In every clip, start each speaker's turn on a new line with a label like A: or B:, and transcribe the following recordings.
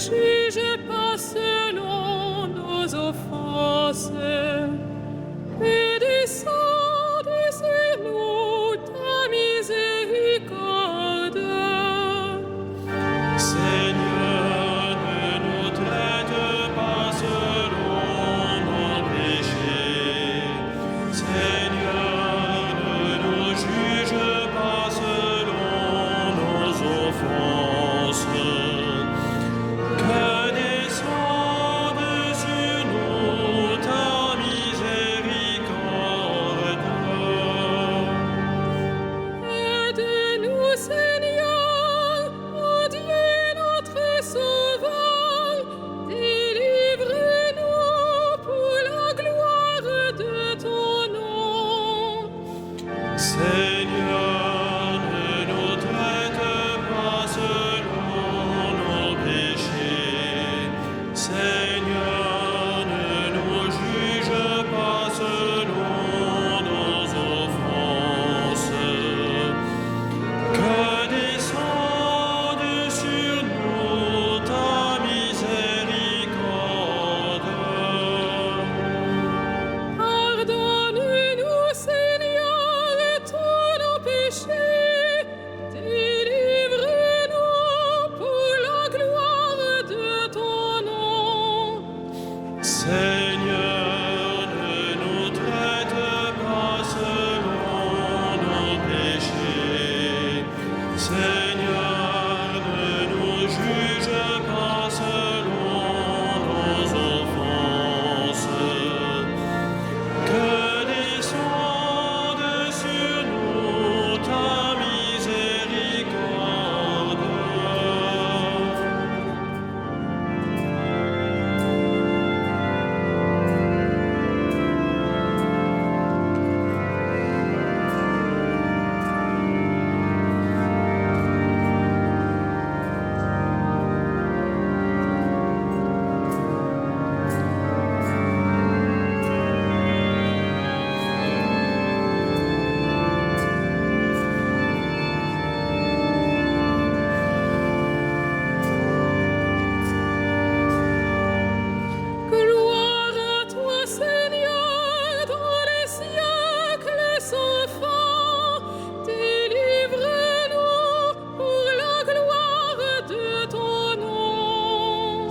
A: juge pas selon nos offenses, et descende sur nous ta miséricorde.
B: Seigneur, ne nous traite pas selon nos péchés. Seigneur, ne nous juge pas selon nos offenses. Que descende sur nous ta miséricorde.
A: Aide-nous, Seigneur, ô Dieu notre Sauveur, délivre-nous pour la gloire de ton nom.
B: Seigneur, ne nous traite pas selon nos péchés. Seigneur, ne nous juge pas selon nos offenses. Que descende sur nous ta miséricorde.
A: Pardonne-nous, Seigneur, tous nos péchés, délivre-nous pour la gloire de ton nom.
B: Seigneur, ne nous traite pas selon nos péchés. Seigneur, ne nous juge pas selon nos offenses. Que descende sur nous ta miséricorde.
A: Gloire à toi, Seigneur, dans les siècles sans fin. Délivre-nous pour la gloire de ton nom.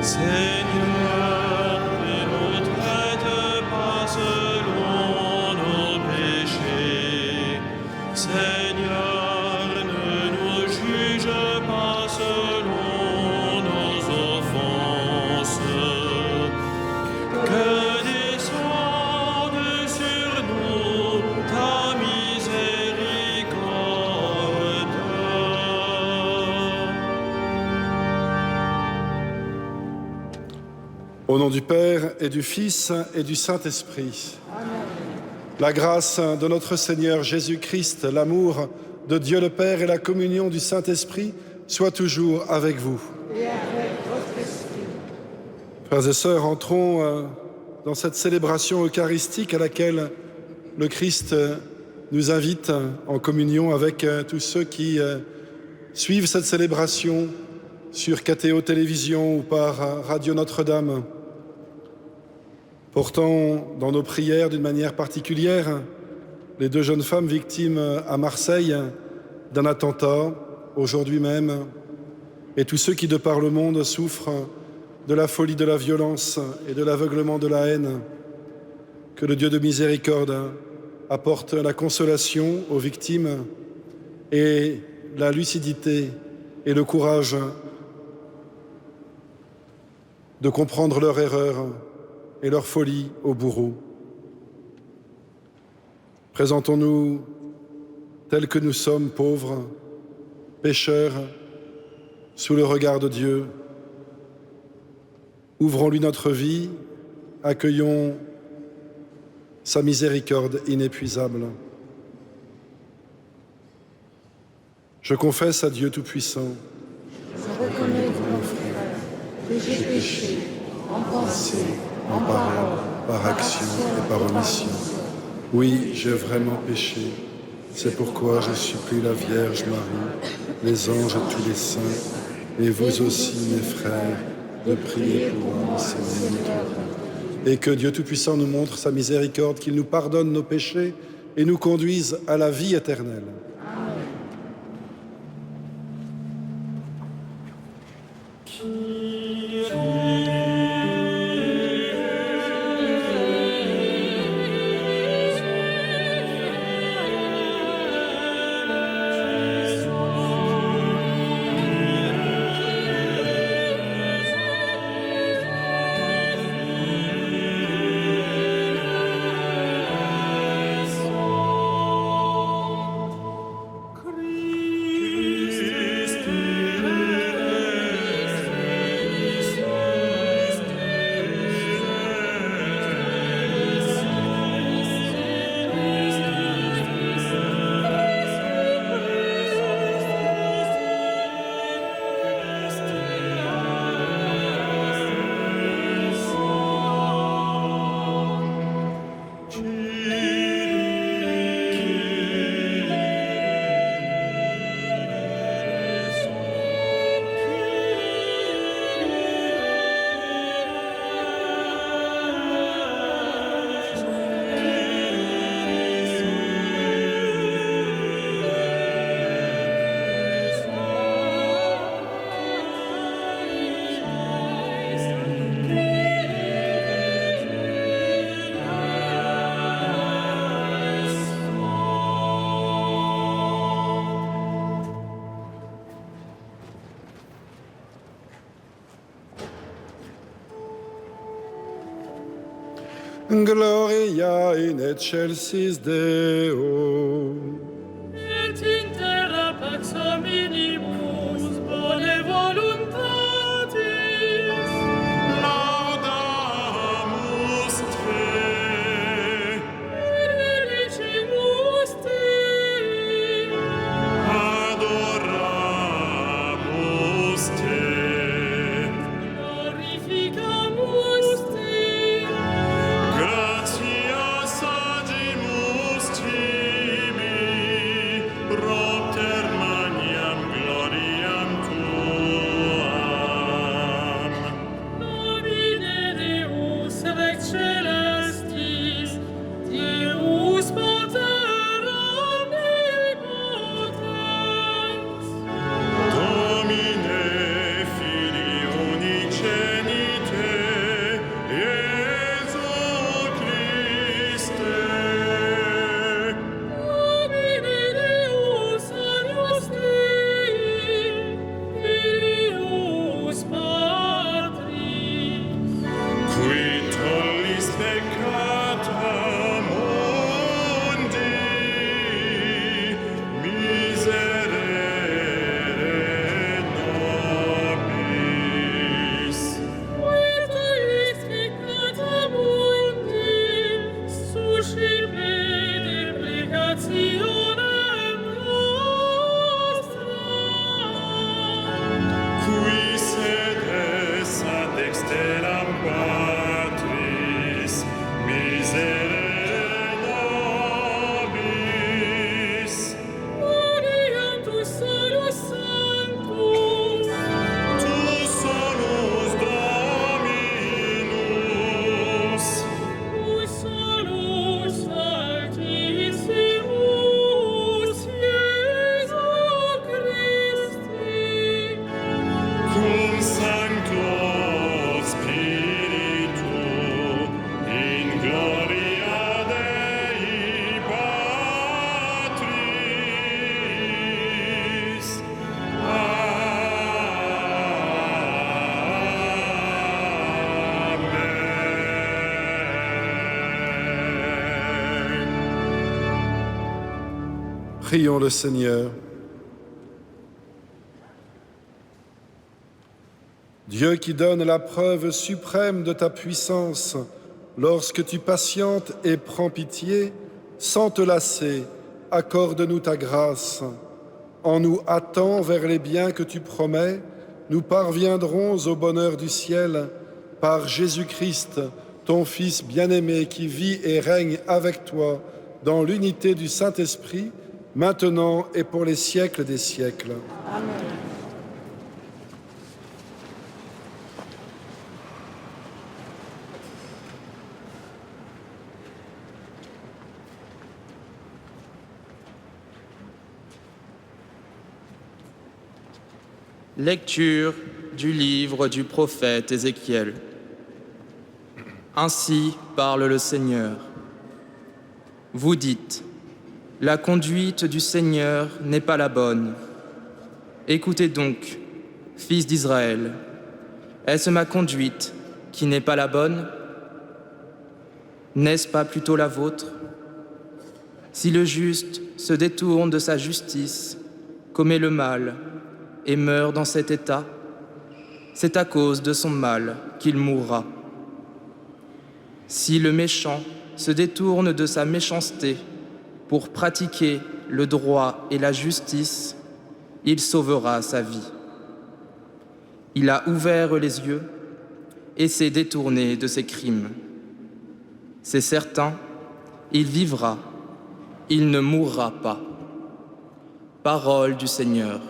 B: Seigneur, ne nous traite pas selon nos péchés. Seigneur, ne nous juge pas selon nos offenses. Que descende sur nous ta miséricorde.
C: Au nom du Père et du Fils et du Saint-Esprit. La grâce de notre Seigneur Jésus-Christ, l'amour de Dieu le Père et la communion du Saint-Esprit soient toujours avec vous.
D: Et avec votre esprit.
C: Frères et sœurs, entrons dans cette célébration eucharistique à laquelle le Christ nous invite en communion avec tous ceux qui suivent cette célébration sur KTO Télévision ou par Radio Notre-Dame. Portant dans nos prières d'une manière particulière les deux jeunes femmes victimes à Marseille d'un attentat aujourd'hui même, et tous ceux qui de par le monde souffrent de la folie de la violence et de l'aveuglement de la haine. Que le Dieu de miséricorde apporte la consolation aux victimes et la lucidité et le courage de comprendre leur erreur et leur folie aux bourreaux. Présentons-nous tels que nous sommes, pauvres, pécheurs, sous le regard de Dieu. Ouvrons-lui notre vie, accueillons sa miséricorde inépuisable. Je confesse à Dieu Tout-Puissant.
D: Je reconnais mon frère que j'ai péché en pensée, en parole,
C: Par action et par omission. Oui, j'ai vraiment péché. C'est pourquoi je supplie la Vierge Marie, les anges et tous les saints, Et vous aussi, mes frères, de prier pour moi, Seigneur. Et que Dieu Tout-Puissant nous montre sa miséricorde, qu'il nous pardonne nos péchés et nous conduise à la vie éternelle. Gloria in excelsis Deo.
A: Et in terra pax omnibus bone voluntatis.
B: Laudamus te.
A: Religimus te.
B: Adoramus te.
A: Glorificamus te.
B: Gratias agimus tibi, propter maniam gloriam tuam.
A: Domine Deus rex celestis, Deus Pater omnipotens.
B: Domine Filii unicenite, Iesu Christe.
A: Domine Deus agnus Dei, Filius Patris.
B: Qui tollis peccata mundi, miserere nobis.
A: Quid tollis peccata mundi, suscipe deprecationem nostra.
B: Qui sedes ad dexteram Patris, miserere nobis.
A: Gloriatus solus sanctus,
B: Tu solus Dominus,
A: cui solus altissimus Iesu Christi,
B: cum Sancto Spiritu, in gloria Dei Patris. Amen.
C: Prions le Seigneur. Dieu qui donne la preuve suprême de ta puissance, lorsque tu patientes et prends pitié, sans te lasser, accorde-nous ta grâce. En nous hâtant vers les biens que tu promets, nous parviendrons au bonheur du ciel par Jésus-Christ, ton Fils bien-aimé, qui vit et règne avec toi dans l'unité du Saint-Esprit, maintenant et pour les siècles des siècles.
D: Amen.
E: Lecture du livre du prophète Ézéchiel. Ainsi parle le Seigneur. Vous dites, la conduite du Seigneur n'est pas la bonne. Écoutez donc, fils d'Israël, est-ce ma conduite qui n'est pas la bonne? N'est-ce pas plutôt la vôtre? Si le juste se détourne de sa justice, commet le mal et meurt dans cet état, c'est à cause de son mal qu'il mourra. Si le méchant se détourne de sa méchanceté pour pratiquer le droit et la justice, il sauvera sa vie. Il a ouvert les yeux et s'est détourné de ses crimes. C'est certain, il vivra, il ne mourra pas. Parole du Seigneur.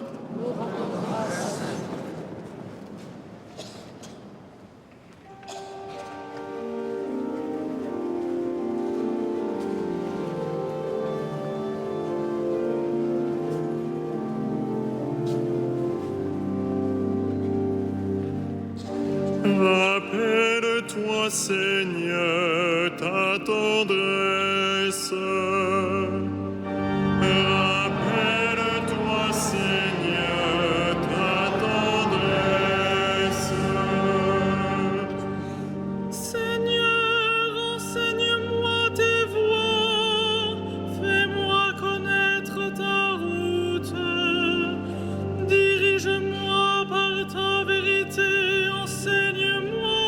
B: Rappelle-toi, Seigneur, ta tendresse. Rappelle-toi, Seigneur, ta tendresse.
A: Seigneur, enseigne-moi tes voies, fais-moi connaître ta route. Dirige-moi par ta vérité, enseigne-moi,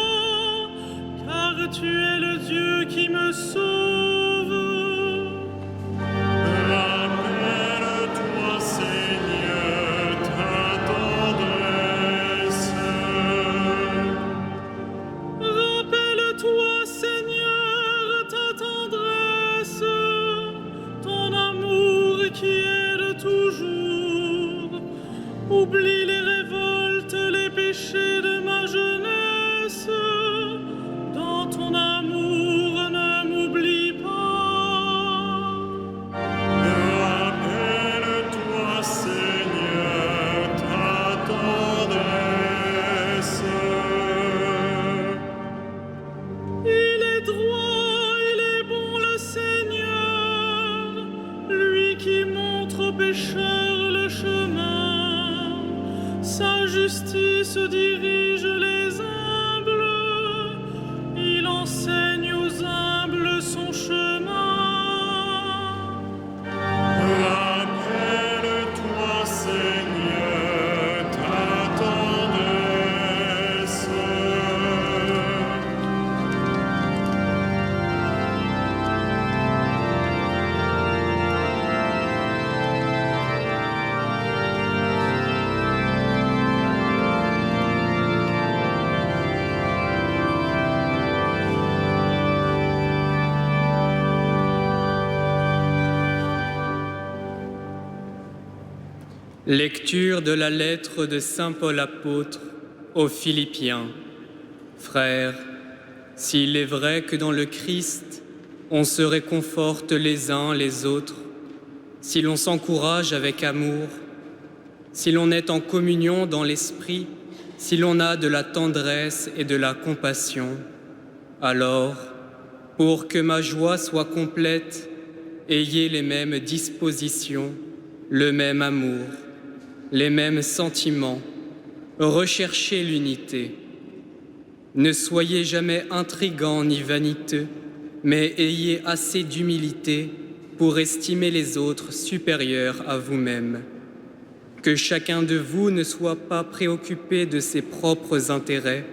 A: car tu es le Dieu qui me sauve.
B: Rappelle-toi, Seigneur, ta tendresse.
A: Rappelle-toi, Seigneur, ta tendresse, ton amour qui est de toujours. Oublie les révoltes, les péchés de ma jeunesse. Dans ton amour, ne m'oublie pas.
B: Rappelle-toi, Seigneur, ta tendresse.
A: Il est droit, il est bon le Seigneur, lui qui montre aux pécheurs le chemin. Sa justice dirige les humbles, il enseigne aux humbles son chemin.
B: Rappelle-toi, Seigneur, ta tendresse.
F: Lecture de la lettre de saint Paul apôtre aux Philippiens. Frères, s'il est vrai que dans le Christ, on se réconforte les uns les autres, si l'on s'encourage avec amour, si l'on est en communion dans l'esprit, si l'on a de la tendresse et de la compassion, alors, pour que ma joie soit complète, ayez les mêmes dispositions, le même amour, les mêmes sentiments, recherchez l'unité. Ne soyez jamais intrigants ni vaniteux, mais ayez assez d'humilité pour estimer les autres supérieurs à vous-même. Que chacun de vous ne soit pas préoccupé de ses propres intérêts,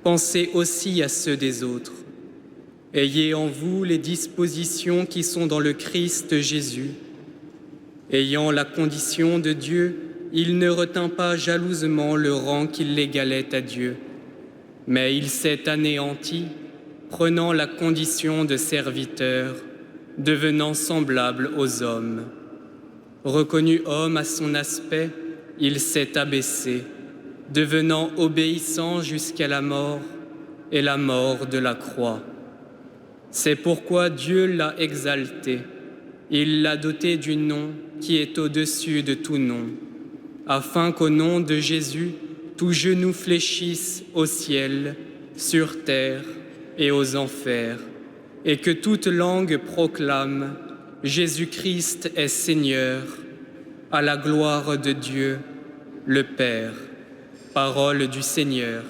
F: pensez aussi à ceux des autres. Ayez en vous les dispositions qui sont dans le Christ Jésus. Ayant la condition de Dieu, il ne retint pas jalousement le rang qui l'égalait à Dieu, mais il s'est anéanti, prenant la condition de serviteur, devenant semblable aux hommes. Reconnu homme à son aspect, il s'est abaissé, devenant obéissant jusqu'à la mort et la mort de la croix. C'est pourquoi Dieu l'a exalté. Il l'a doté du nom qui est au-dessus de tout nom, afin qu'au nom de Jésus, tout genou fléchisse au ciel, sur terre et aux enfers, et que toute langue proclame Jésus-Christ est Seigneur, à la gloire de Dieu, le Père. Parole du Seigneur.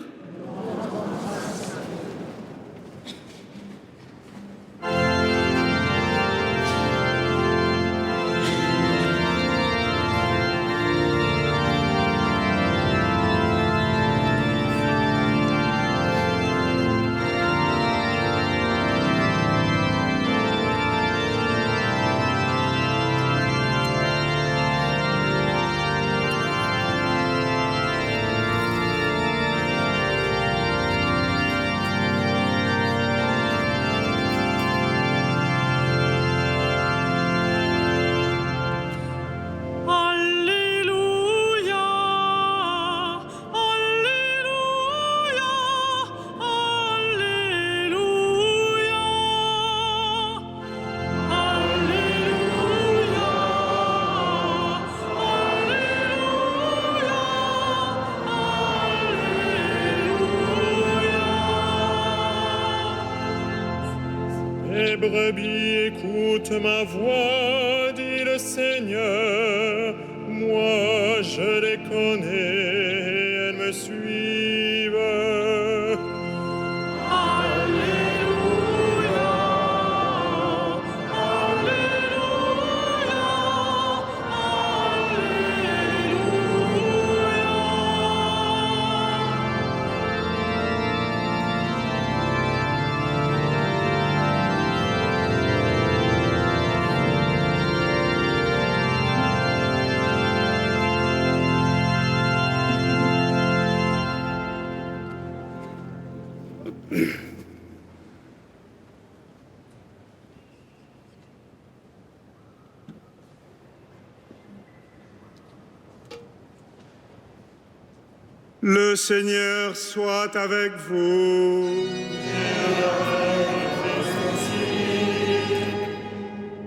A: Alléluia, Alléluia, Alléluia,
B: Mes brebis écoutent ma voix, dit le Seigneur. Moi, je les connais et elles me suivent. Le Seigneur soit avec vous.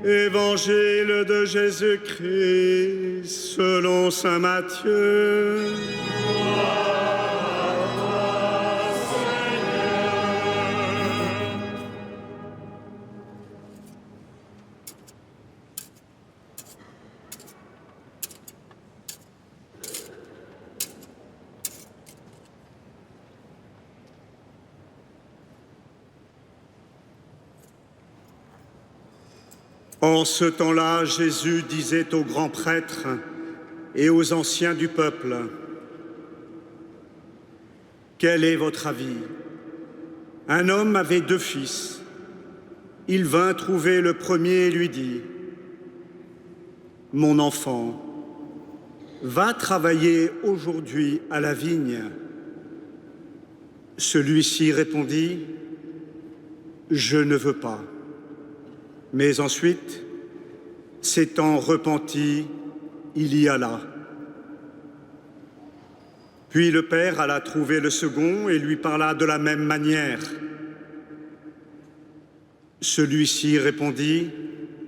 B: Évangile de Jésus-Christ selon saint Matthieu. En ce temps-là, Jésus disait aux grands prêtres et aux anciens du peuple, « Quel est votre avis? Un homme avait 2 fils. Il vint trouver le premier et lui dit, « Mon enfant, va travailler aujourd'hui à la vigne. » Celui-ci répondit, « Je ne veux pas. » Mais ensuite, s'étant repenti, il y alla. Puis le père alla trouver le second et lui parla de la même manière. Celui-ci répondit,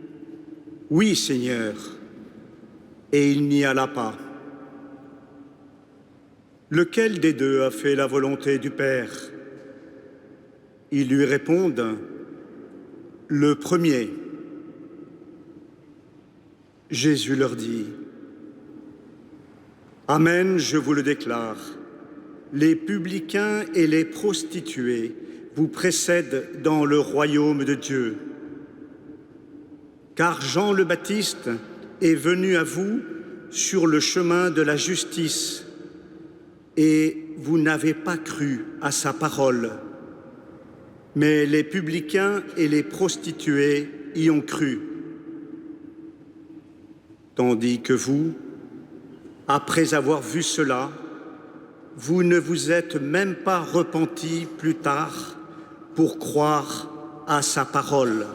B: « Oui, Seigneur. » Et il n'y alla pas. Lequel des 2 a fait la volonté du Père? Ils lui répondent, le premier. Jésus leur dit, « Amen, je vous le déclare, les publicains et les prostituées vous précèdent dans le royaume de Dieu. Car Jean le Baptiste est venu à vous sur le chemin de la justice, et vous n'avez pas cru à sa parole. Mais les publicains et les prostituées y ont cru. Tandis que vous, après avoir vu cela, vous ne vous êtes même pas repentis plus tard pour croire à sa parole. »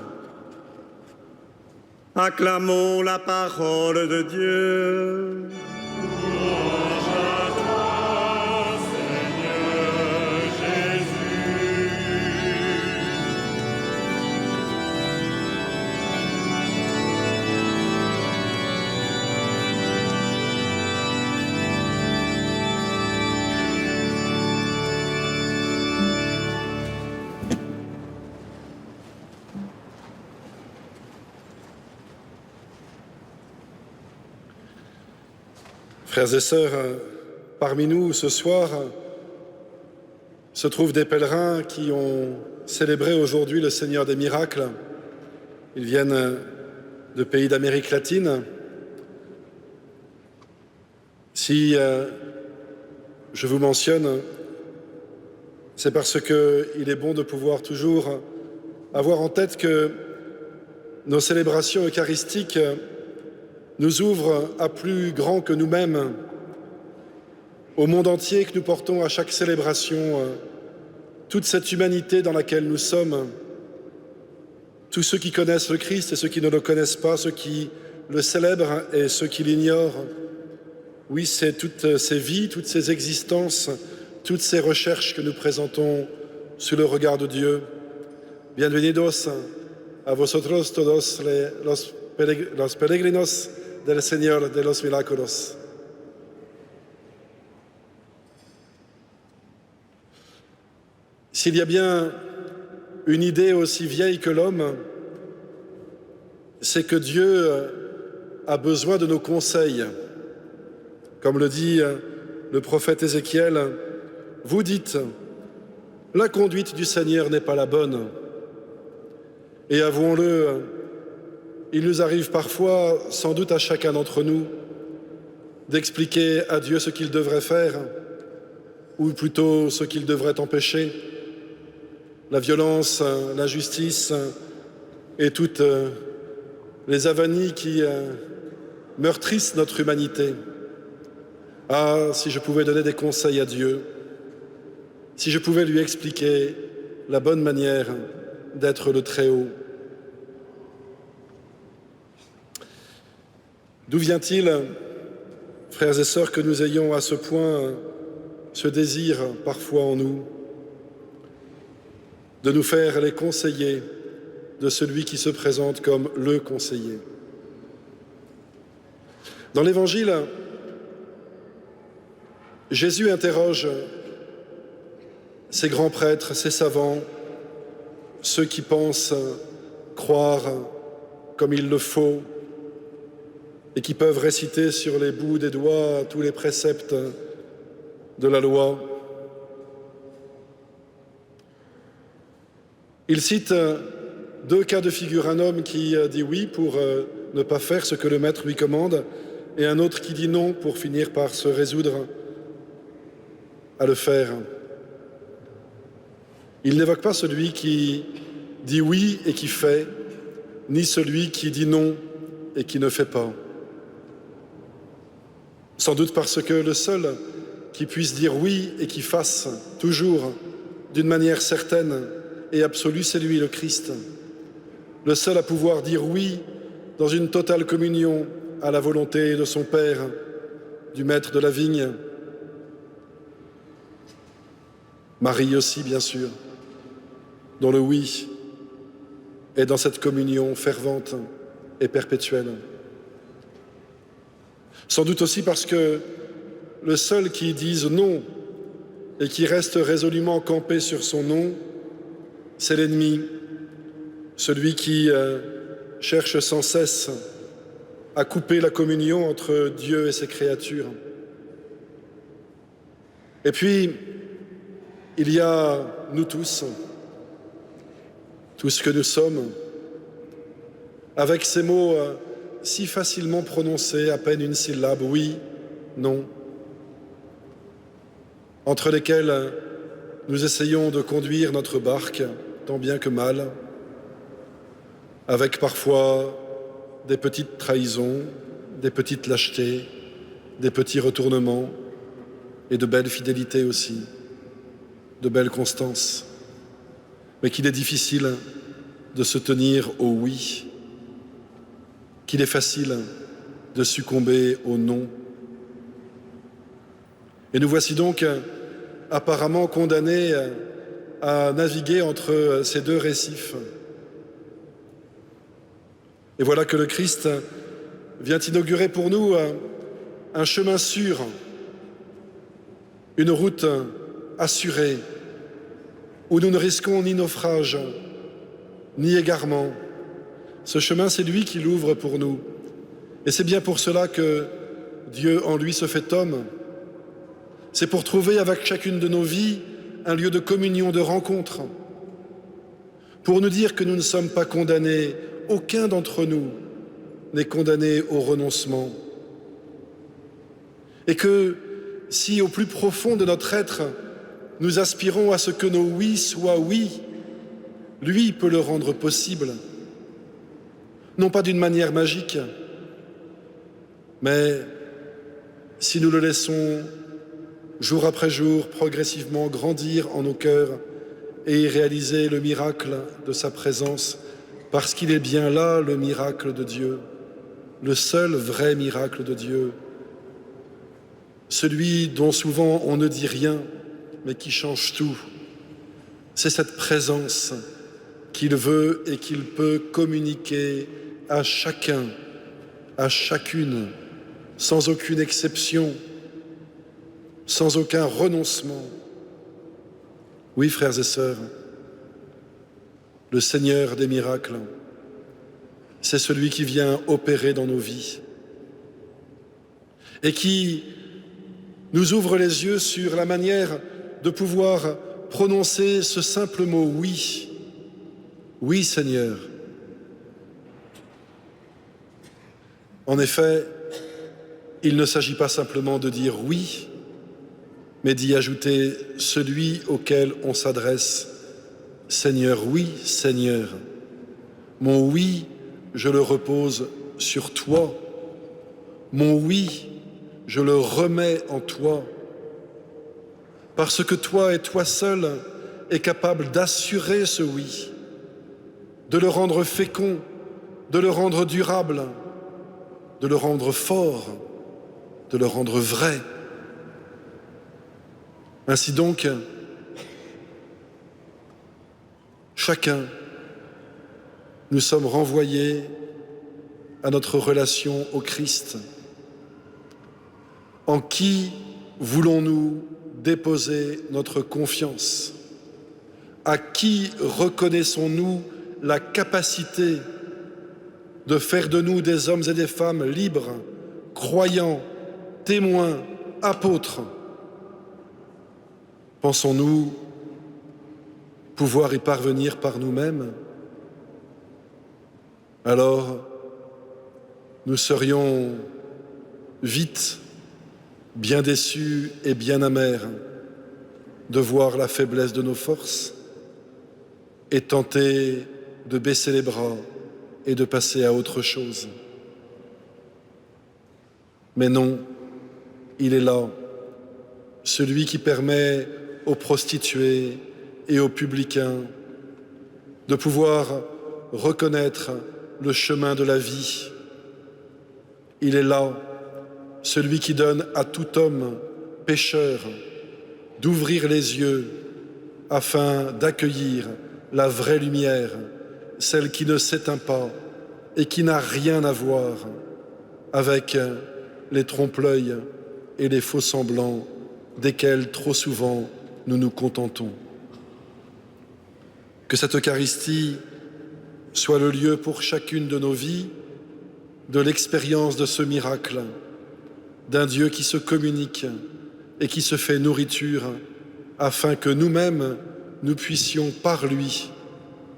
B: Acclamons la parole de Dieu.
C: Frères et sœurs, parmi nous ce soir se trouvent des pèlerins qui ont célébré aujourd'hui le Seigneur des miracles. Ils viennent de pays d'Amérique latine. Si je vous mentionne, c'est parce qu'il est bon de pouvoir toujours avoir en tête que nos célébrations eucharistiques nous ouvrent à plus grand que nous-mêmes, au monde entier que nous portons à chaque célébration, toute cette humanité dans laquelle nous sommes, tous ceux qui connaissent le Christ et ceux qui ne le connaissent pas, ceux qui le célèbrent et ceux qui l'ignorent. Oui, c'est toutes ces vies, toutes ces existences, toutes ces recherches que nous présentons sous le regard de Dieu. Bienvenidos a vosotros todos los peregrinos del Señor de los Milagros. S'il y a bien une idée aussi vieille que l'homme, c'est que Dieu a besoin de nos conseils. Comme le dit le prophète Ézéchiel, vous dites, la conduite du Seigneur n'est pas la bonne. Et avouons-le, il nous arrive parfois, sans doute à chacun d'entre nous, d'expliquer à Dieu ce qu'il devrait faire, ou plutôt ce qu'il devrait empêcher. La violence, l'injustice et toutes les avanies qui meurtrissent notre humanité. Ah, si je pouvais donner des conseils à Dieu, si je pouvais lui expliquer la bonne manière d'être le Très-Haut. D'où vient-il, frères et sœurs, que nous ayons à ce point ce désir parfois en nous de nous faire les conseillers de celui qui se présente comme le conseiller? Dans l'Évangile, Jésus interroge ces grands prêtres, ces savants, ceux qui pensent croire comme il le faut et qui peuvent réciter sur les bouts des doigts tous les préceptes de la loi. Il cite deux cas de figure, un homme qui dit oui pour ne pas faire ce que le maître lui commande et un autre qui dit non pour finir par se résoudre à le faire. Il n'évoque pas celui qui dit oui et qui fait, ni celui qui dit non et qui ne fait pas. Sans doute parce que le seul qui puisse dire oui et qui fasse toujours d'une manière certaine et absolue, c'est lui, le Christ. Le seul à pouvoir dire oui dans une totale communion à la volonté de son Père, du maître de la vigne. Marie aussi, bien sûr, dont le oui est dans cette communion fervente et perpétuelle. Sans doute aussi parce que le seul qui dise non et qui reste résolument campé sur son non, c'est l'ennemi, celui qui cherche sans cesse à couper la communion entre Dieu et ses créatures. Et puis, il y a nous tous, tout ce que nous sommes, avec ces mots si facilement prononcés, à peine une syllabe, oui, non, entre lesquels nous essayons de conduire notre barque, tant bien que mal, avec parfois des petites trahisons, des petites lâchetés, des petits retournements et de belles fidélités aussi, de belles constances, mais qu'il est difficile de se tenir au oui, qu'il est facile de succomber au non. Et nous voici donc apparemment condamnés à naviguer entre ces deux récifs. Et voilà que le Christ vient inaugurer pour nous un chemin sûr, une route assurée, où nous ne risquons ni naufrage, ni égarement. Ce chemin, c'est lui qui l'ouvre pour nous. Et c'est bien pour cela que Dieu en lui se fait homme. C'est pour trouver avec chacune de nos vies un lieu de communion, de rencontre, pour nous dire que nous ne sommes pas condamnés, aucun d'entre nous n'est condamné au renoncement. Et que si au plus profond de notre être, nous aspirons à ce que nos oui soient oui, lui peut le rendre possible, non pas d'une manière magique, mais si nous le laissons jour après jour progressivement grandir en nos cœurs et y réaliser le miracle de sa présence, parce qu'il est bien là le miracle de Dieu, le seul vrai miracle de Dieu, celui dont souvent on ne dit rien, mais qui change tout. C'est cette présence qu'il veut et qu'il peut communiquer à chacun, à chacune, sans aucune exception, sans aucun renoncement. Oui, frères et sœurs, le Seigneur des miracles, c'est celui qui vient opérer dans nos vies et qui nous ouvre les yeux sur la manière de pouvoir prononcer ce simple mot « oui ». Oui, Seigneur. En effet, il ne s'agit pas simplement de dire « oui », mais d'y ajouter celui auquel on s'adresse. Seigneur, oui, Seigneur. Mon oui, je le repose sur toi. Mon oui, je le remets en toi. Parce que toi et toi seul es capable d'assurer ce oui, de le rendre fécond, de le rendre durable, de le rendre fort, de le rendre vrai. Ainsi donc, chacun, nous sommes renvoyés à notre relation au Christ. En qui voulons-nous déposer notre confiance? À qui reconnaissons-nous la capacité de faire de nous des hommes et des femmes libres, croyants, témoins, apôtres? Pensons-nous pouvoir y parvenir par nous-mêmes? Alors, nous serions vite bien déçus et bien amers de voir la faiblesse de nos forces et tentés de baisser les bras et de passer à autre chose. Mais non, il est là, celui qui permet aux prostituées et aux publicains de pouvoir reconnaître le chemin de la vie. Il est là, celui qui donne à tout homme pécheur d'ouvrir les yeux afin d'accueillir la vraie lumière, celle qui ne s'éteint pas et qui n'a rien à voir avec les trompe-l'œil et les faux-semblants desquels trop souvent nous nous contentons. Que cette Eucharistie soit le lieu pour chacune de nos vies de l'expérience de ce miracle, d'un Dieu qui se communique et qui se fait nourriture, afin que nous-mêmes, nous puissions par lui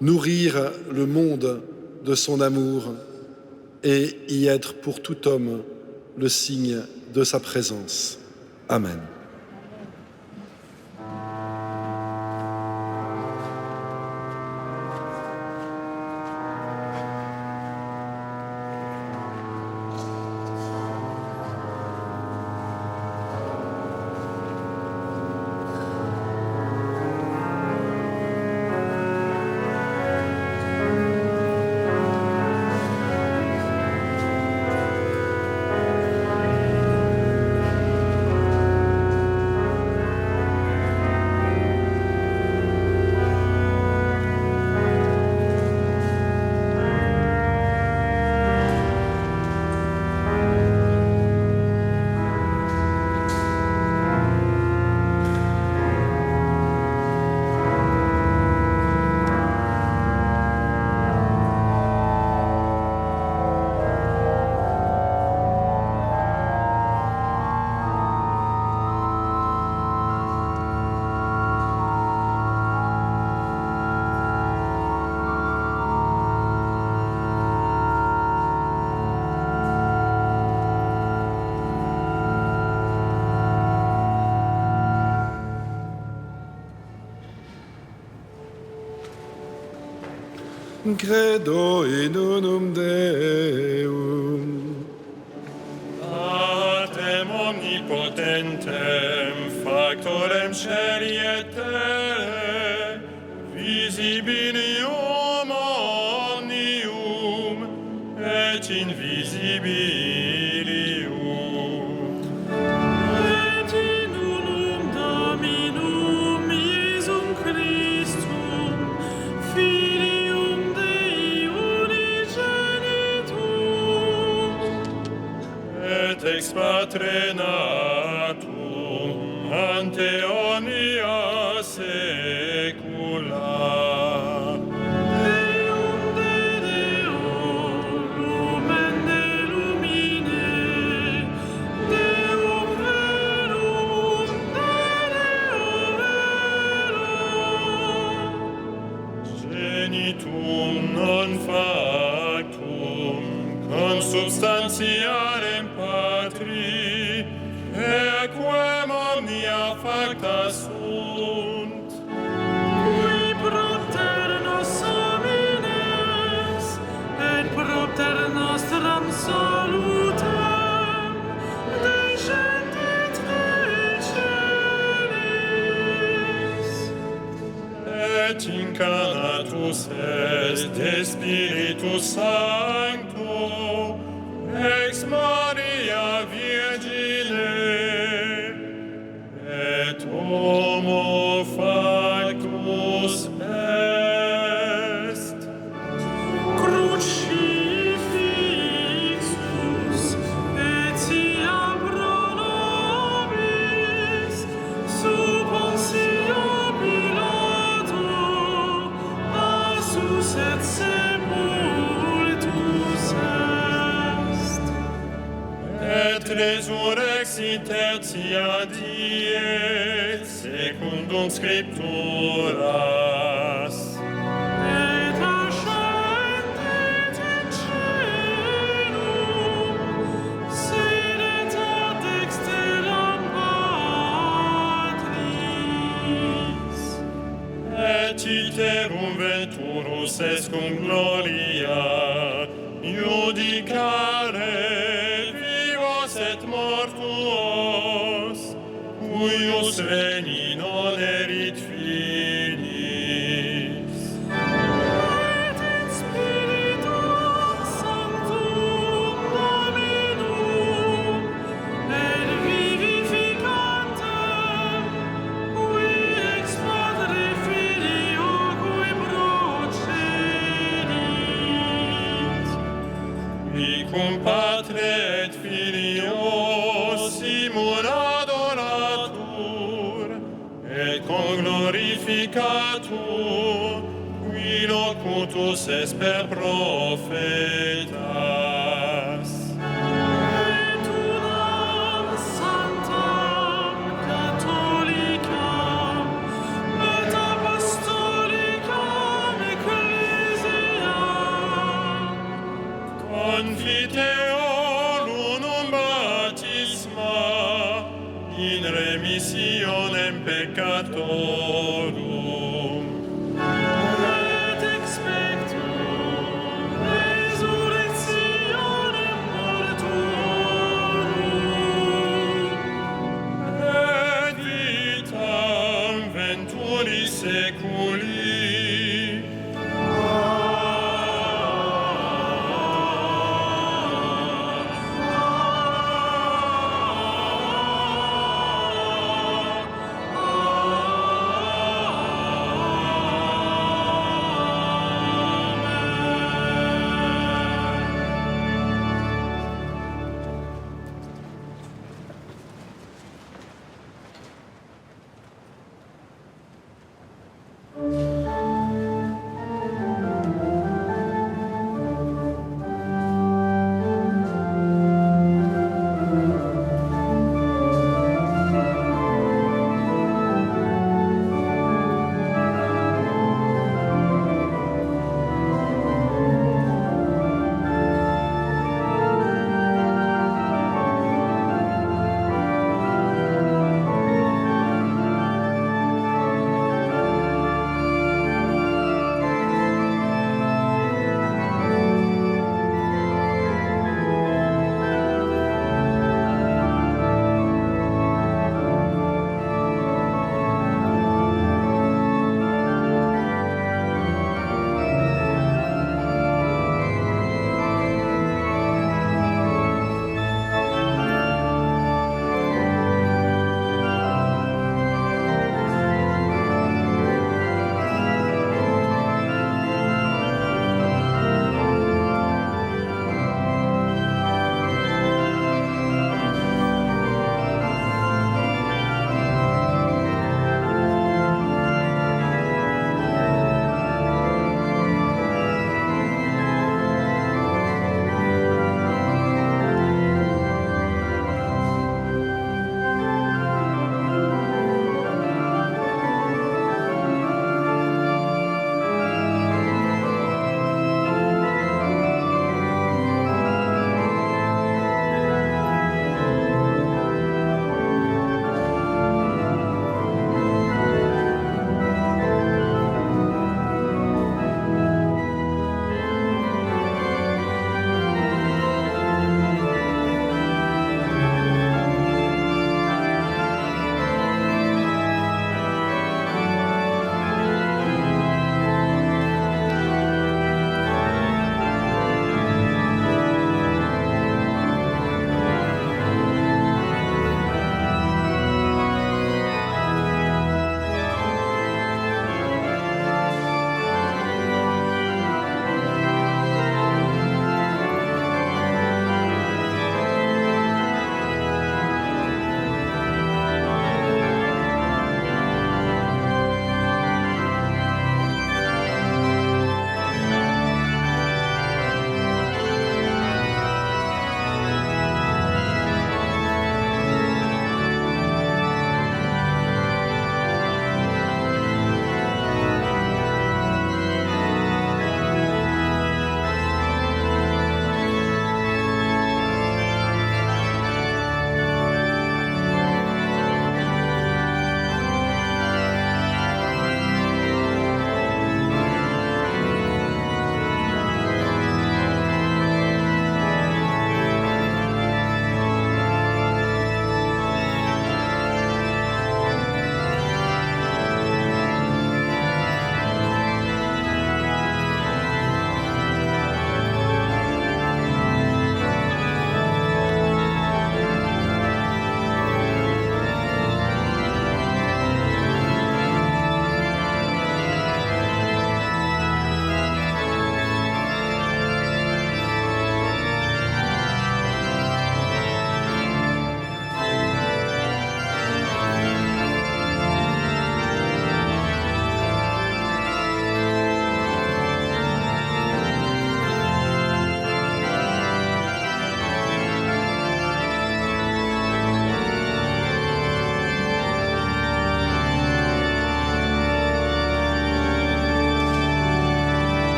C: nourrir le monde de son amour et y être pour tout homme le signe de sa présence. Amen. Credo in unum Deum.
G: Patem omnipotentem, factorem celi et terrae, visibilium omnium et invisibilium.
A: Et in unum Dominum Iesum Christum, Filium Dei unigenitum,
G: Et ex patre natum ante omnia saecula.
A: Deum de Deo, lumen de lumine, Deum verum de Deo verum.
G: Genitum non factum consubstantiarem Patri, equem omnia facta sunt.
A: Qui propter nos homines, et propter nostram salutem, descendit Dei celis.
G: Et incarnatus est de Spiritus Sancto, ex Maria Virgine, et homo factus est.
A: Crucifixus etiam pro nobis, sub Pontio Pilato, passus et sepultus est.
G: Et resurrexit tertia die, secundum Scripturas.
A: Et ascendit in caelum, sedet ad dexteram Patris.
G: Et iterum venturus est cum gloria, judicare vivos et mortuos, cuius veni non erit finis.
A: Et in Spiritum Sanctum Dominum, et vivificantem, qui ex Padre Filio qui procedit.
G: Qui cum Patre et Filio simul adoratur, et cum glorificatur, qui locutus est per profetas.
A: Et unam sanctam catholicam et apostolicam ecclesiam
G: Confiteor unum baptisma in remissionem peccatorum.
A: et expectum resurrectionem mortuorum
G: Et vitam venturi seculi.
D: Amen.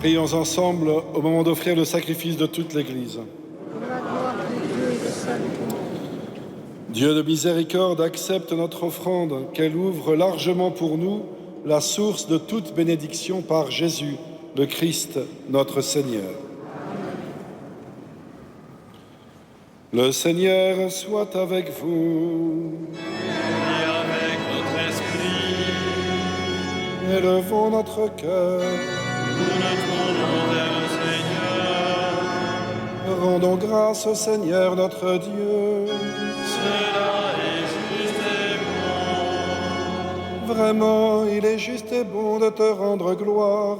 C: Prions ensemble au moment d'offrir le sacrifice de toute l'Église.
D: Pour la gloire de Dieu et de sa vie.
C: Dieu de miséricorde, accepte notre offrande, qu'elle ouvre largement pour nous la source de toute bénédiction par Jésus, le Christ, notre Seigneur. Le Seigneur soit avec vous.
G: Et avec votre esprit,
C: Élevons notre cœur.
G: nous nous tournons vers le Seigneur.
C: Rendons grâce au Seigneur notre Dieu.
G: Cela est juste et bon.
C: Vraiment, il est juste et bon de te rendre gloire,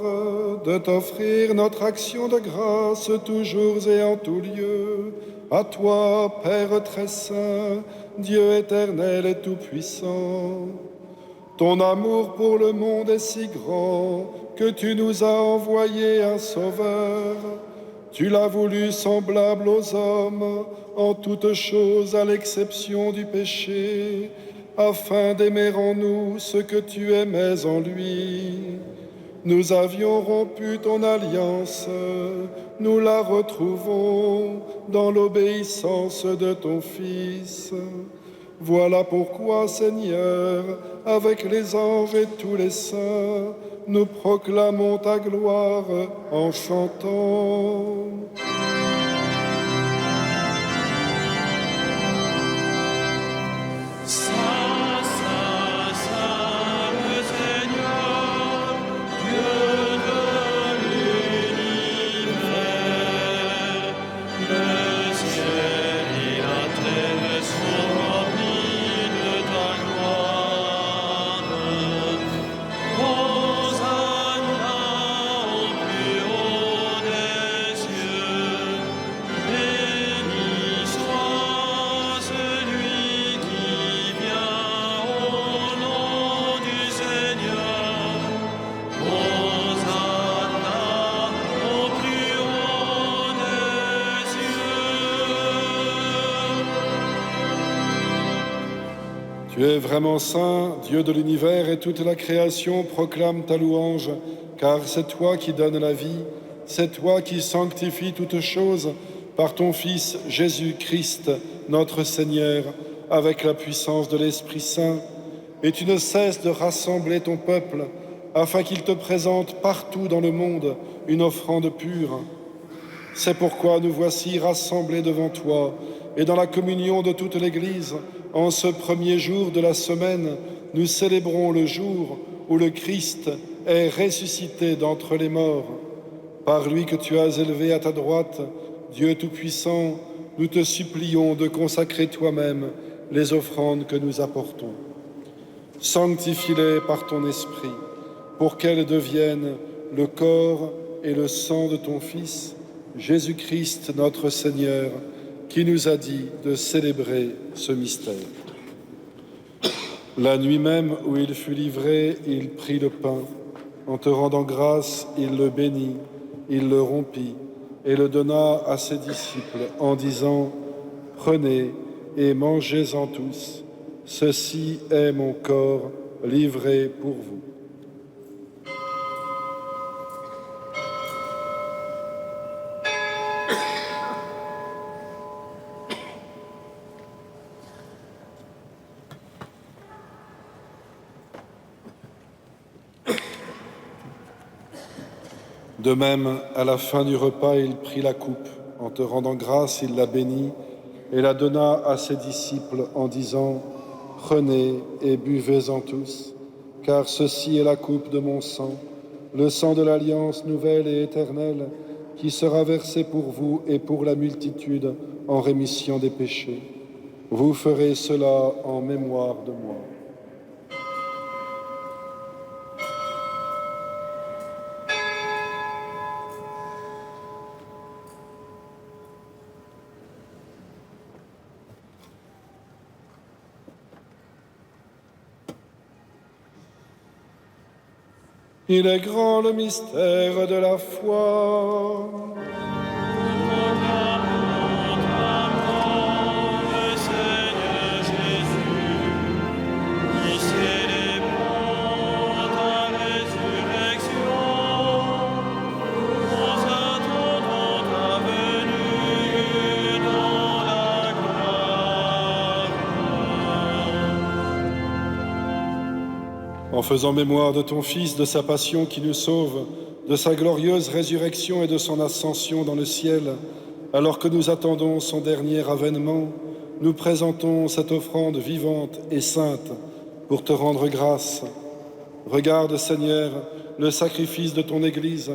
C: de t'offrir notre action de grâce toujours et en tout lieu. À toi, Père très saint, Dieu éternel et tout-puissant. Ton amour pour le monde est si grand que tu nous as envoyé un sauveur. Tu l'as voulu semblable aux hommes en toutes choses à l'exception du péché, afin d'aimer en nous ce que tu aimais en lui. Nous avions rompu ton alliance, nous la retrouvons dans l'obéissance de ton Fils. Voilà pourquoi, Seigneur, avec les anges et tous les saints, nous proclamons ta gloire en chantant.
G: Saint, Saint, Saint, le Seigneur, Dieu de l'univers. Le ciel et la terre sont remplis de ta gloire. Hosanna au plus haut des cieux. Béni soit celui qui vient au nom du Seigneur. Hosanna au plus haut des cieux.
C: Tu es vraiment saint, Dieu de l'univers, et toute la création proclame ta louange, car c'est toi qui donnes la vie, c'est toi qui sanctifies toutes choses par ton Fils Jésus-Christ, notre Seigneur, avec la puissance de l'Esprit Saint. Et tu ne cesses de rassembler ton peuple, afin qu'il te présente partout dans le monde une offrande pure. C'est pourquoi nous voici rassemblés devant toi, et dans la communion de toute l'Église, en ce premier jour de la semaine, nous célébrons le jour où le Christ est ressuscité d'entre les morts. Par lui que tu as élevé à ta droite, Dieu Tout-Puissant, nous te supplions de consacrer toi-même les offrandes que nous apportons. Sanctifie-les par ton esprit, pour qu'elles deviennent le corps et le sang de ton Fils, Jésus-Christ notre Seigneur, qui nous a dit de célébrer ce mystère. La nuit même où il fut livré, il prit le pain. En te rendant grâce, il le bénit, il le rompit et le donna à ses disciples en disant : « Prenez et mangez-en tous. Ceci est mon corps livré pour vous. » De même, à la fin du repas, il prit la coupe. En te rendant grâce, il la bénit et la donna à ses disciples en disant : « Prenez et buvez-en tous, car ceci est la coupe de mon sang, le sang de l'alliance nouvelle et éternelle, qui sera versé pour vous et pour la multitude en rémission des péchés. Vous ferez cela en mémoire de moi. » Il est grand le mystère de la foi.
G: Le Seigneur Jésus, qui célébrons ta résurrection,
C: En faisant mémoire de ton Fils, de sa passion qui nous sauve, de sa glorieuse résurrection et de son ascension dans le ciel, alors que nous attendons son dernier avènement, nous présentons cette offrande vivante et sainte pour te rendre grâce. Regarde, Seigneur, le sacrifice de ton Église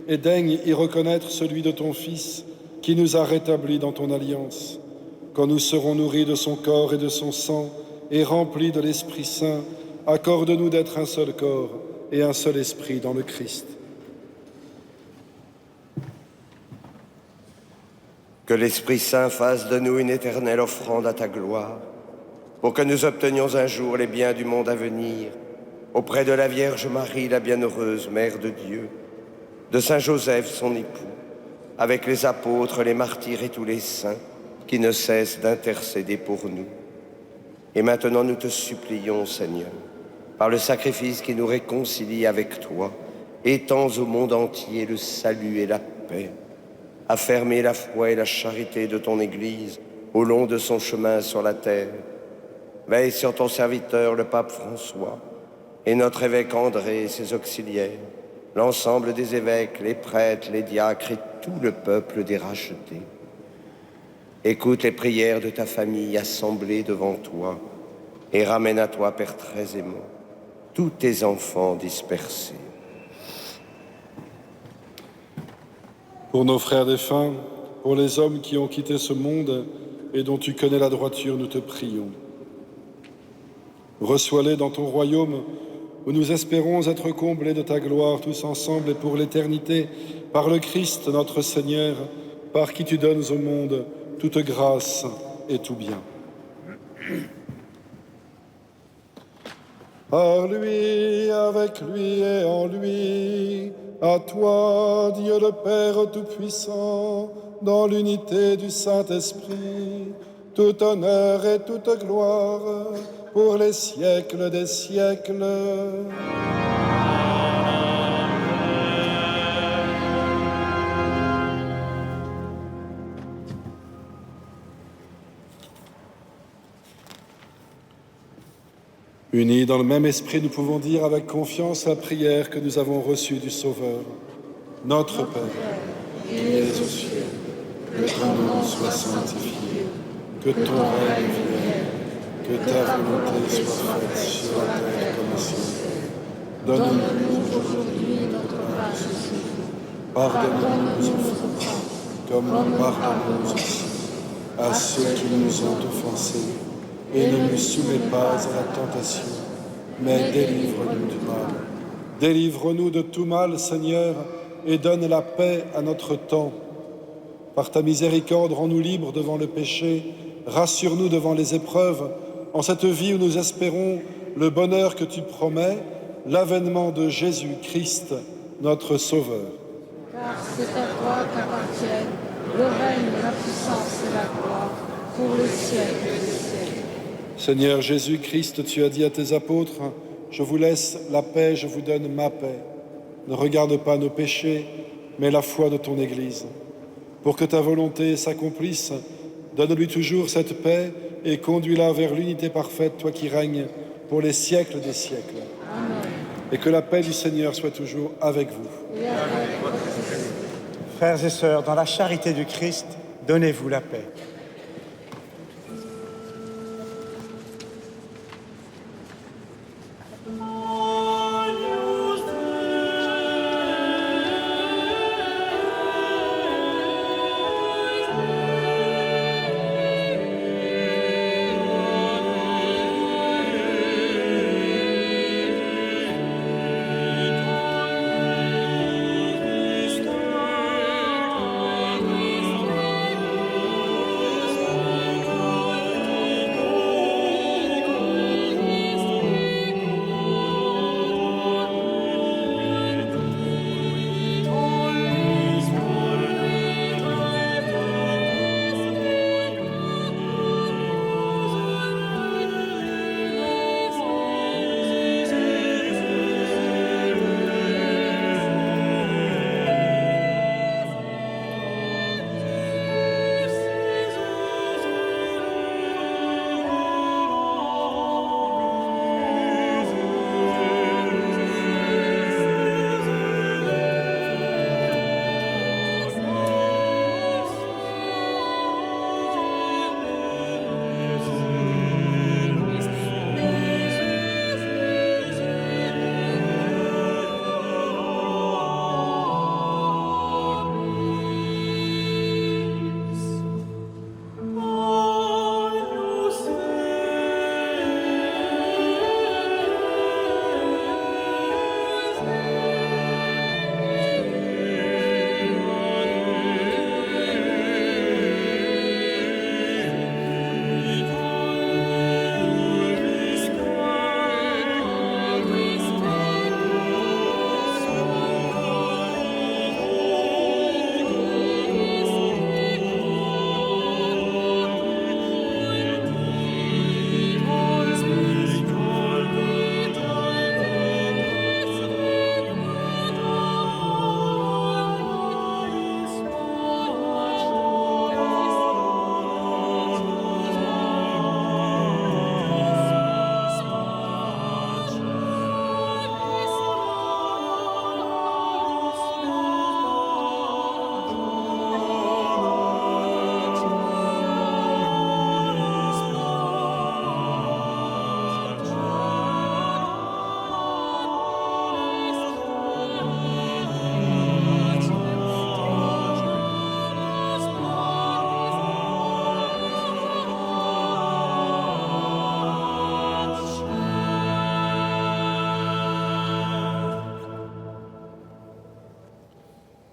C: et daigne y reconnaître celui de ton Fils qui nous a rétablis dans ton alliance. Quand nous serons nourris de son corps et de son sang et remplis de l'Esprit Saint, accorde-nous d'être un seul corps et un seul esprit dans le Christ.
H: Que l'Esprit Saint fasse de nous une éternelle offrande à ta gloire, pour que nous obtenions un jour les biens du monde à venir, auprès de la Vierge Marie, la bienheureuse Mère de Dieu, de Saint Joseph, son époux, avec les apôtres, les martyrs et tous les saints, qui ne cessent d'intercéder pour nous. Et maintenant nous te supplions, Seigneur, par le sacrifice qui nous réconcilie avec toi, étends au monde entier le salut et la paix. Affermis la foi et la charité de ton Église au long de son chemin sur la terre. Veille sur ton serviteur, le pape François, et notre évêque André et ses auxiliaires, l'ensemble des évêques, les prêtres, les diacres et tout le peuple des rachetés. Écoute les prières de ta famille assemblée devant toi et ramène à toi, Père très aimant, tous tes enfants dispersés.
C: Pour nos frères défunts, pour les hommes qui ont quitté ce monde et dont tu connais la droiture, nous te prions. Reçois-les dans ton royaume où nous espérons être comblés de ta gloire tous ensemble et pour l'éternité, par le Christ notre Seigneur, par qui tu donnes au monde toute grâce et tout bien. Par lui, avec lui et en lui, à toi, Dieu le Père Tout-Puissant, dans l'unité du Saint-Esprit, tout honneur et toute gloire pour les siècles des siècles. Unis dans le même esprit, nous pouvons dire avec confiance la prière que nous avons reçue du Sauveur. Notre Père, qui es aux cieux, que ton nom soit sanctifié, que ton règne vienne, que ta volonté soit faite sur la terre comme au ciel. Donne-nous aujourd'hui notre pain ce jour. Pardonne-nous nos offenses, comme nous pardonnons aussi à ceux qui nous ont offensés. Et ne nous soumets pas à la tentation, mais délivre-nous du mal. Délivre-nous de tout mal, Seigneur, et donne la paix à notre temps. Par ta miséricorde, rends-nous libres devant le péché, rassure-nous devant les épreuves, en cette vie où nous espérons le bonheur que tu promets, l'avènement de Jésus-Christ, notre Sauveur.
D: Car c'est à toi qu'appartiennent le règne, la puissance et la gloire, pour le siècle des siècles.
C: Seigneur Jésus-Christ, tu as dit à tes apôtres, « Je vous laisse la paix, je vous donne ma paix. Ne regarde pas nos péchés, mais la foi de ton Église. Pour que ta volonté s'accomplisse, donne-lui toujours cette paix et conduis-la vers l'unité parfaite, toi qui règnes pour les siècles des siècles. Amen. Et que la paix du Seigneur soit toujours avec vous.
D: Et avec votre esprit.
B: Frères et sœurs, dans la charité du Christ, donnez-vous la paix.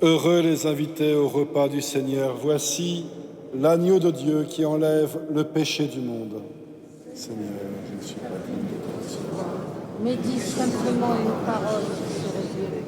C: Heureux les invités au repas du Seigneur. Voici l'agneau de Dieu qui enlève le péché du monde. Seigneur, je ne suis pas digne de te recevoir.
D: Mais dis simplement une parole qui serait guérie.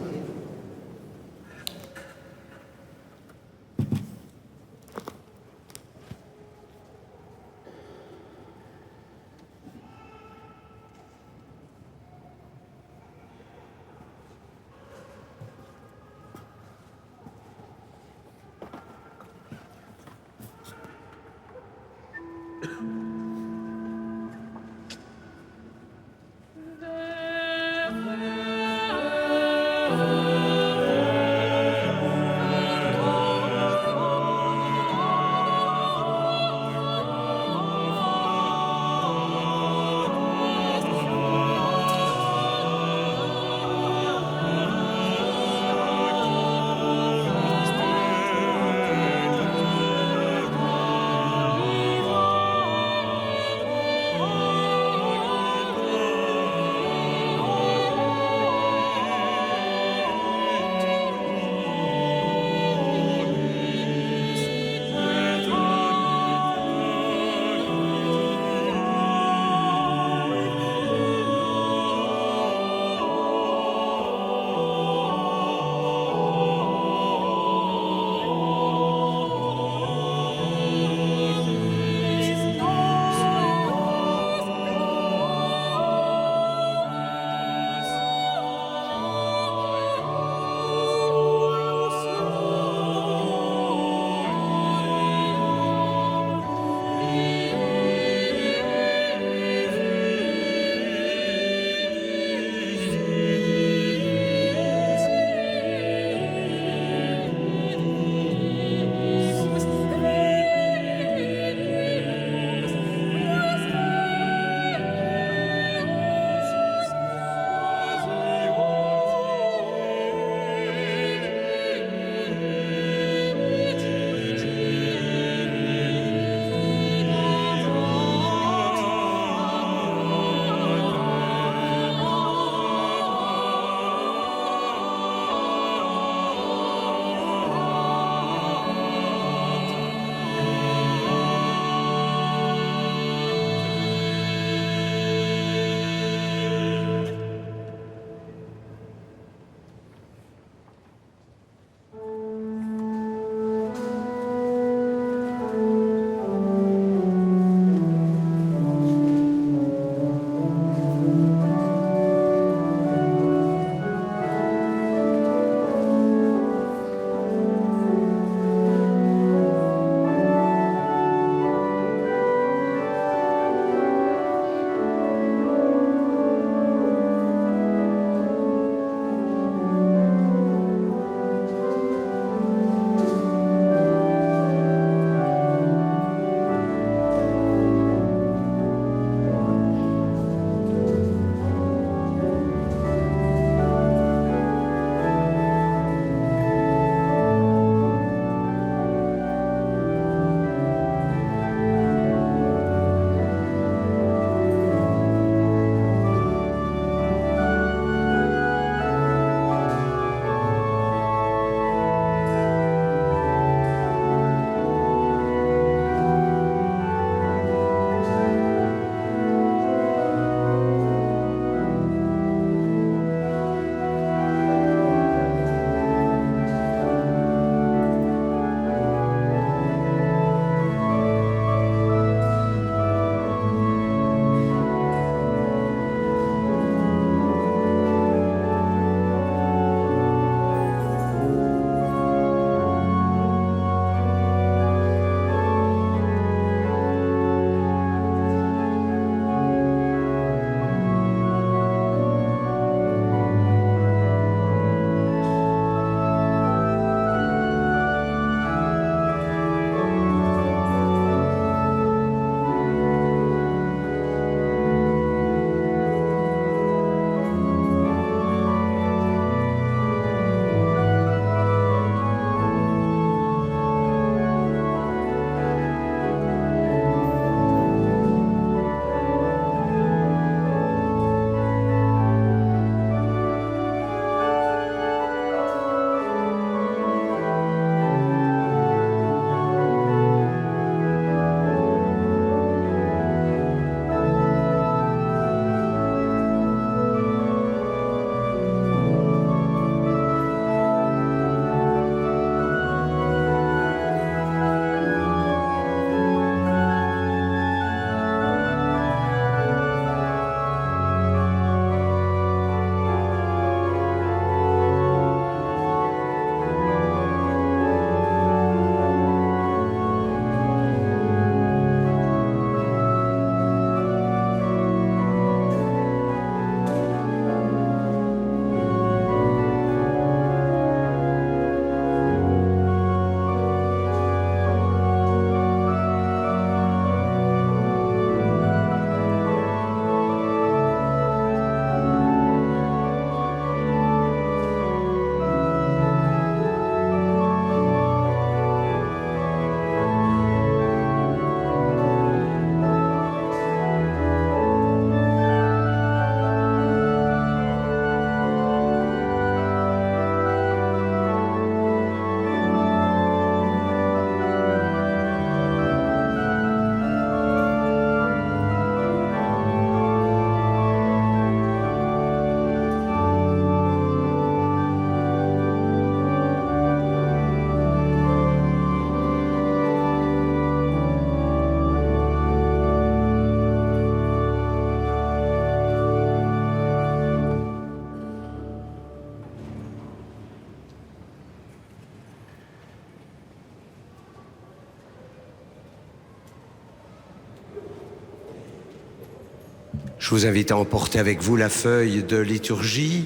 H: Je vous invite à emporter avec vous la feuille de liturgie.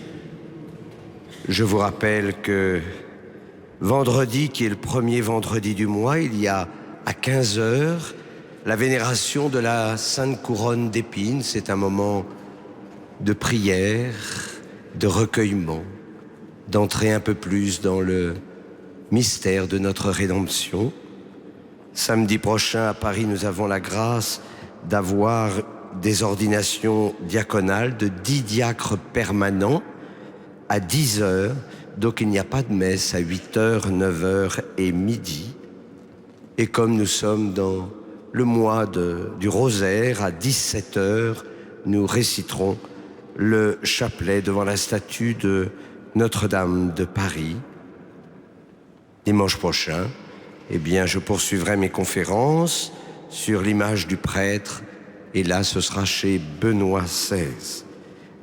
H: Je vous rappelle que vendredi, qui est le premier vendredi du mois, il y a à 15 h la vénération de la Sainte Couronne d'épines. C'est un moment de prière, de recueillement, d'entrer un peu plus dans le mystère de notre rédemption. Samedi prochain, à Paris, nous avons la grâce d'avoir des ordinations diaconales de 10 diacres permanents à 10 h. Donc il n'y a pas de messe à 8 h, 9 h et midi. Et comme nous sommes dans le mois du rosaire, à 17 h, nous réciterons le chapelet devant la statue de Notre-Dame de Paris. Dimanche prochain, eh bien, je poursuivrai mes conférences sur l'image du prêtre, et là, ce sera chez Benoît XVI.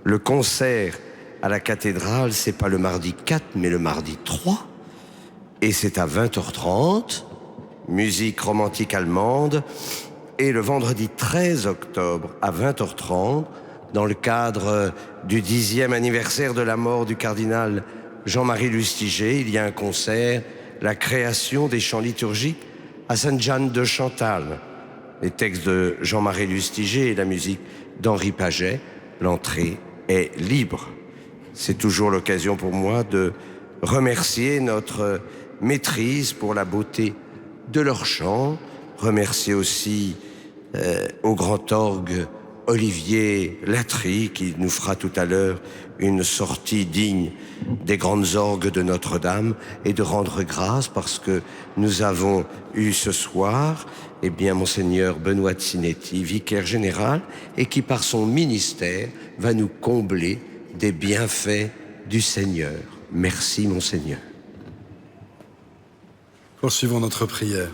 H: Le concert à la cathédrale, c'est pas le mardi 4, mais le mardi 3, et c'est à 20 h 30, musique romantique allemande, et le vendredi 13 octobre à 20 h 30, dans le cadre du 10e anniversaire de la mort du cardinal Jean-Marie Lustiger, il y a un concert, la création des chants liturgiques à Sainte-Jeanne de Chantal. Les textes de Jean-Marie Lustiger et la musique d'Henri Paget. L'entrée est libre. C'est toujours l'occasion pour moi de remercier notre maîtrise pour la beauté de leurs chants, remercier aussi au grand orgue Olivier Latry qui nous fera tout à l'heure une sortie digne des grandes orgues de Notre-Dame, et de rendre grâce parce que nous avons eu ce soir Monseigneur Benoît Sinetti, vicaire général, et qui par son ministère va nous combler des bienfaits du Seigneur. Merci Monseigneur.
C: Poursuivons notre prière.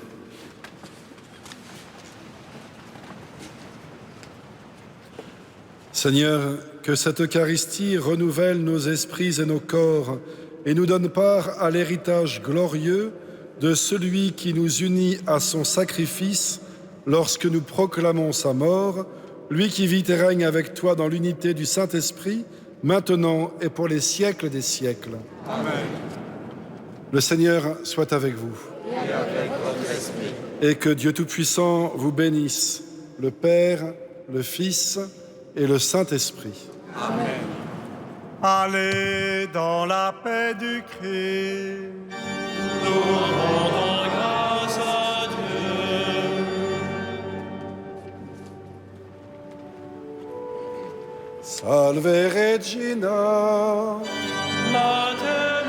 C: Seigneur, que cette Eucharistie renouvelle nos esprits et nos corps et nous donne part à l'héritage glorieux de celui qui nous unit à son sacrifice lorsque nous proclamons sa mort, lui qui vit et règne avec toi dans l'unité du Saint-Esprit, maintenant et pour les siècles des siècles. Amen. Le Seigneur soit avec vous.
D: Et avec votre esprit.
C: Et que Dieu Tout-Puissant vous bénisse, le Père, le Fils et le Saint-Esprit.
D: Amen.
G: Allez dans la paix du Christ. Nous rendons grâce à Dieu.
C: Salve Regina.
G: Mater